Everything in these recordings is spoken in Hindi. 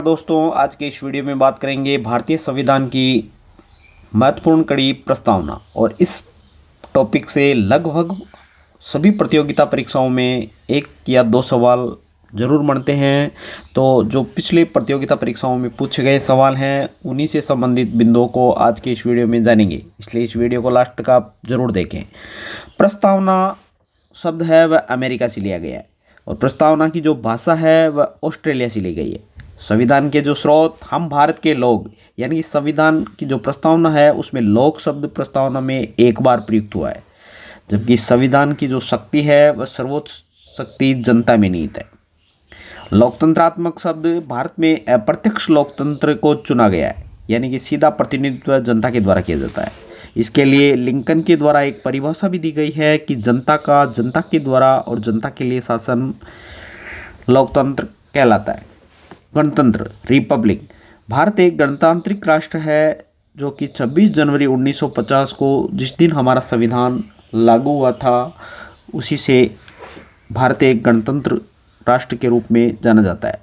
दोस्तों, आज के इस वीडियो में बात करेंगे भारतीय संविधान की महत्वपूर्ण कड़ी प्रस्तावना। और इस टॉपिक से लगभग सभी प्रतियोगिता परीक्षाओं में एक या दो सवाल जरूर बनते हैं। तो जो पिछले प्रतियोगिता परीक्षाओं में पूछे गए सवाल हैं उन्हीं से संबंधित बिंदुओं को आज के इस वीडियो में जानेंगे, इसलिए इस वीडियो को लास्ट तक आप जरूर देखें। प्रस्तावना शब्द है वह अमेरिका से लिया गया है और प्रस्तावना की जो भाषा है वह ऑस्ट्रेलिया से ली गई है। संविधान के जो स्रोत हम भारत के लोग, यानी कि संविधान की जो प्रस्तावना है उसमें लोक शब्द प्रस्तावना में एक बार प्रयुक्त हुआ है, जबकि संविधान की जो शक्ति है वह सर्वोच्च शक्ति जनता में निहित है। लोकतंत्रात्मक शब्द भारत में अप्रत्यक्ष लोकतंत्र को चुना गया है, यानी कि सीधा प्रतिनिधित्व जनता के द्वारा किया जाता है। इसके लिए लिंकन के द्वारा एक परिभाषा भी दी गई है कि जनता का जनता के द्वारा और जनता के लिए शासन लोकतंत्र कहलाता है। गणतंत्र रिपब्लिक, भारत एक गणतांत्रिक राष्ट्र है जो कि 26 जनवरी 1950 को जिस दिन हमारा संविधान लागू हुआ था उसी से भारत एक गणतंत्र राष्ट्र के रूप में जाना जाता है।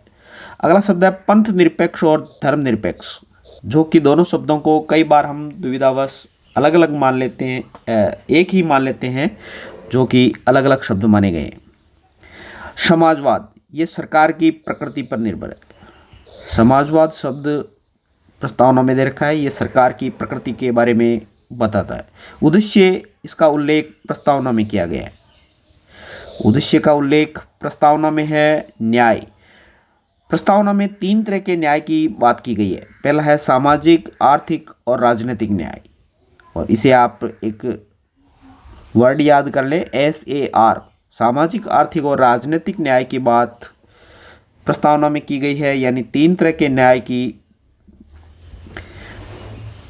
अगला शब्द है पंथ निरपेक्ष और धर्मनिरपेक्ष, जो कि दोनों शब्दों को कई बार हम दुविधावश अलग अलग मान लेते हैं, एक ही मान लेते हैं, जो कि अलग अलग शब्द माने गए हैं। समाजवाद, ये सरकार की प्रकृति पर निर्भर है। समाजवाद शब्द प्रस्तावना में दे रखा है, ये सरकार की प्रकृति के बारे में बताता है। उद्देश्य, इसका उल्लेख प्रस्तावना में किया गया है। उद्देश्य का उल्लेख प्रस्तावना में है। न्याय, प्रस्तावना में 3 तरह के न्याय की बात की गई है। पहला है सामाजिक, आर्थिक और राजनीतिक न्याय, और इसे आप एक वर्ड याद कर ले, SAR। सामाजिक, आर्थिक और राजनीतिक न्याय की बात प्रस्तावना में की गई है, यानी 3 तरह के न्याय की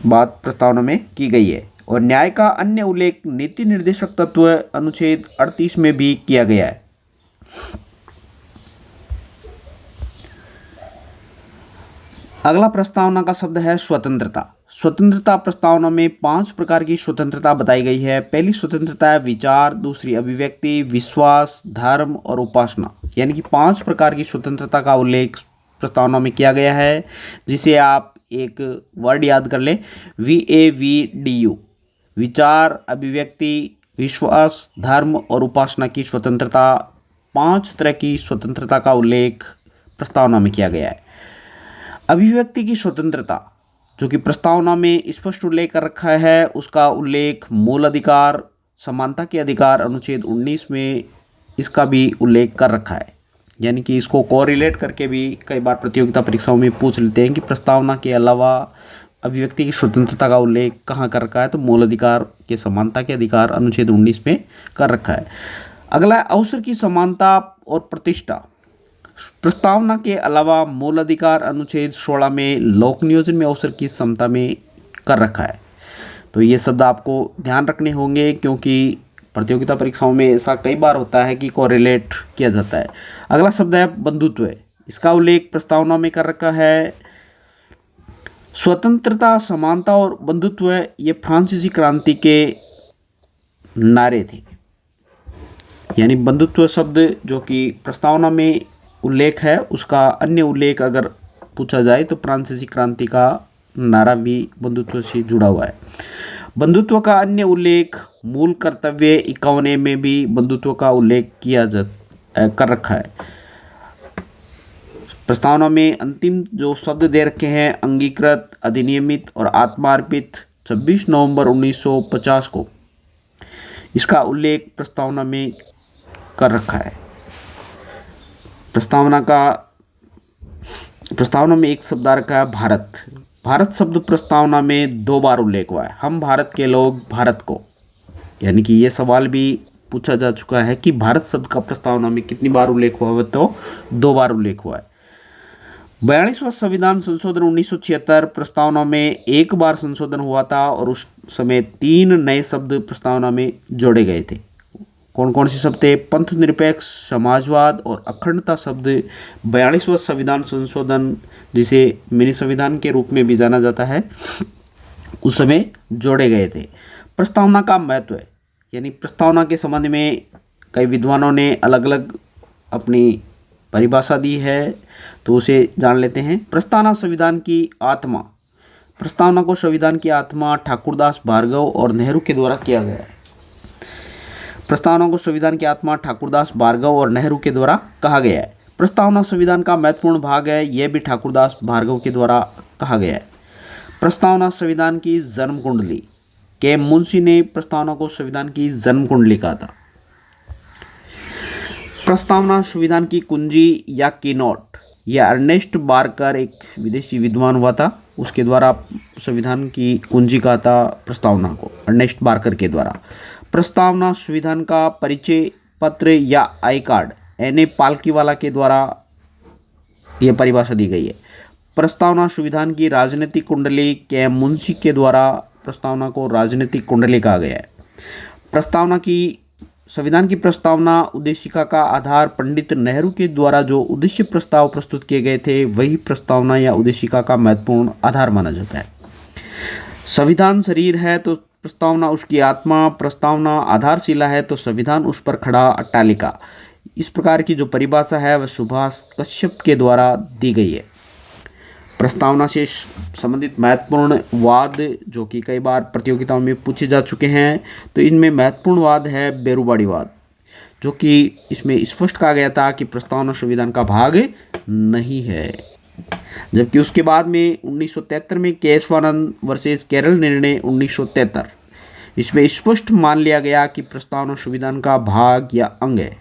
बात प्रस्तावना में की गई है। और न्याय का अन्य उल्लेख नीति निर्देशक तत्व अनुच्छेद 38 में भी किया गया है। अगला प्रस्तावना का शब्द है स्वतंत्रता। स्वतंत्रता प्रस्तावना में 5 प्रकार की स्वतंत्रता बताई गई है। पहली स्वतंत्रता है विचार, दूसरी अभिव्यक्ति, विश्वास, धर्म और उपासना, यानी कि 5 प्रकार की स्वतंत्रता का उल्लेख प्रस्तावना में किया गया है, जिसे आप एक वर्ड याद कर ले, VAVDU। विचार, अभिव्यक्ति, विश्वास, धर्म और उपासना की स्वतंत्रता, 5 तरह की स्वतंत्रता का उल्लेख प्रस्तावना में किया गया है। अभिव्यक्ति की स्वतंत्रता, जो कि प्रस्तावना में स्पष्ट उल्लेख कर रखा है, उसका उल्लेख मूल अधिकार, समानता के अधिकार अनुच्छेद 19 में इसका भी उल्लेख कर रखा है। यानी कि इसको कोरिलेट करके भी कई बार प्रतियोगिता परीक्षाओं में पूछ लेते हैं कि प्रस्तावना के अलावा अभिव्यक्ति की स्वतंत्रता का उल्लेख कहाँ कर रखा है, तो मूल अधिकार के समानता के अधिकार अनुच्छेद 19 में कर रखा है। अगला अवसर की समानता और प्रतिष्ठा, प्रस्तावना के अलावा मूल अधिकार अनुच्छेद 16 में लोक नियोजन में अवसर की समता में कर रखा है। तो ये शब्द आपको ध्यान रखने होंगे, क्योंकि प्रतियोगिता परीक्षाओं में ऐसा कई बार होता है कि कोरिलेट किया जाता है। अगला शब्द है बंधुत्व, इसका उल्लेख प्रस्तावना में कर रखा है। स्वतंत्रता, समानता और बंधुत्व, ये फ्रांसीसी क्रांति के नारे थे। यानी बंधुत्व शब्द जो कि प्रस्तावना में उल्लेख है, उसका अन्य उल्लेख अगर पूछा जाए तो फ्रांसीसी क्रांति का नारा भी बंधुत्व से जुड़ा हुआ है। बंधुत्व का अन्य उल्लेख मूल कर्तव्य 51 में भी बंधुत्व का उल्लेख कर रखा है। प्रस्तावना में अंतिम जो शब्द दे रखे हैं, अंगीकृत, अधिनियमित और आत्मार्पित, 26 नवंबर 1950 को इसका उल्लेख प्रस्तावना में कर रखा है। प्रस्तावना में एक शब्द आ रखा है भारत। भारत शब्द प्रस्तावना में 2 बार उल्लेख हुआ है। हम भारत के लोग भारत को, यानी कि ये सवाल भी पूछा जा चुका है कि भारत शब्द का प्रस्तावना में कितनी बार उल्लेख हुआ है, तो 2 बार उल्लेख हुआ है। 42वां संविधान संशोधन 1976 प्रस्तावना में 1 बार संशोधन हुआ था और उस समय 3 नए शब्द प्रस्तावना में जोड़े गए थे। कौन कौन से शब्द थे? पंथ निरपेक्ष, समाजवाद और अखंडता शब्द 42वां संविधान संशोधन, जिसे मिनी संविधान के रूप में भी जाना जाता है, उस समय जोड़े गए थे। प्रस्तावना का महत्व है, यानी प्रस्तावना के संबंध में कई विद्वानों ने अलग अलग अपनी परिभाषा दी है। तो उसे जान लेते हैं। प्रस्तावना संविधान की आत्मा। प्रस्तावना को संविधान की आत्मा ठाकुरदास, भार्गव और नेहरू के द्वारा किया गया है। प्रस्तावना को संविधान की आत्मा ठाकुरदास, भार्गव और नेहरू के द्वारा कहा गया है। प्रस्तावना संविधान का महत्वपूर्ण भाग है, यह भी ठाकुरदास, भार्गव के द्वारा कहा गया है। प्रस्तावना संविधान की जन्म कुंडली। के मुंशी ने प्रस्तावना को संविधान की जन्म कुंडली कहा था। प्रस्तावना संविधान की कुंजी या कीनोट। यह अर्नेस्ट बारकर, एक विदेशी विद्वान हुआ था, उसके द्वारा संविधान की कुंजी कहा था प्रस्तावना को, अर्नेस्ट बारकर के द्वारा। प्रस्तावना संविधान का परिचय पत्र या I card, N A Palkhivala के द्वारा यह परिभाषा दी गई है। प्रस्तावना संविधान की राजनीतिक कुंडली, के मुंशी के द्वारा प्रस्तावना को राजनीतिक कुंडली कहा गया है। प्रस्तावना की संविधान की प्रस्तावना उद्देशिका का आधार पंडित नेहरू के द्वारा जो उद्देश्य प्रस्ताव प्रस्तुत किए गए थे वही प्रस्तावना या उद्देशिका का महत्वपूर्ण आधार माना जाता है। संविधान शरीर है तो प्रस्तावना उसकी आत्मा, प्रस्तावना आधारशिला है तो संविधान उस पर खड़ा अट्टालिका। इस प्रकार की जो परिभाषा है वह सुभाष कश्यप के द्वारा दी गई है। प्रस्तावना से संबंधित महत्वपूर्ण वाद जो कि कई बार प्रतियोगिताओं में पूछे जा चुके हैं, तो इनमें महत्वपूर्ण वाद है बेरुबाड़ीवाद, जो कि इसमें स्पष्ट कहा गया था कि प्रस्तावना संविधान का भाग नहीं है। जबकि उसके बाद में 1973 में केशवानंद वर्सेस केरल निर्णय 1973, इसमें स्पष्ट मान लिया गया कि प्रस्तावना संविधान का भाग या अंग है।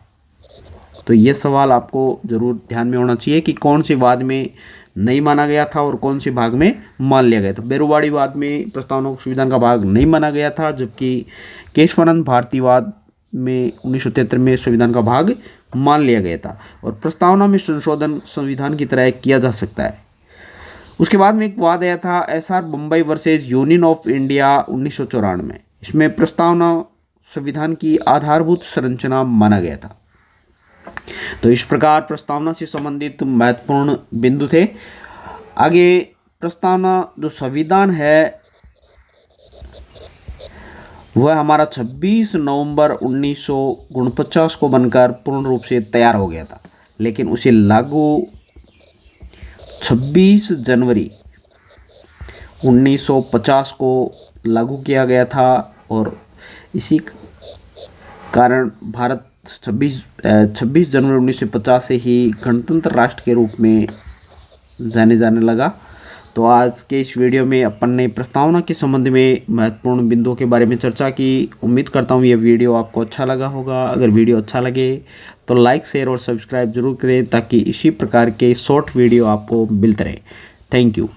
तो ये सवाल आपको जरूर ध्यान में होना चाहिए कि कौन से वाद में नहीं माना गया था और कौन से भाग में मान लिया गया था। बेरुबाड़ीवाद में प्रस्तावना को संविधान का भाग नहीं माना गया था, जबकि केशवानंद भारतीवाद में 1973 में संविधान का भाग मान लिया गया था। और प्रस्तावना में संशोधन संविधान की तरह किया जा सकता है। उसके बाद में एक वाद आया था SR Bombay versus union of India 1994 में। इसमें प्रस्तावना संविधान की आधारभूत संरचना माना गया था। तो इस प्रकार प्रस्तावना से संबंधित महत्वपूर्ण बिंदु थे। आगे प्रस्तावना जो संविधान है वह हमारा 26 नवंबर 1949 को बनकर पूर्ण रूप से तैयार हो गया था, लेकिन उसे लागू 26 जनवरी 1950 को लागू किया गया था। और इसी कारण भारत 26 जनवरी 1950 से ही गणतंत्र राष्ट्र के रूप में जाने लगा। तो आज के इस वीडियो में अपन ने प्रस्तावना के संबंध में महत्वपूर्ण बिंदुओं के बारे में चर्चा की। उम्मीद करता हूँ यह वीडियो आपको अच्छा लगा होगा। अगर वीडियो अच्छा लगे तो लाइक, शेयर और सब्सक्राइब जरूर करें ताकि इसी प्रकार के शॉर्ट वीडियो आपको मिलते रहे। Thank you.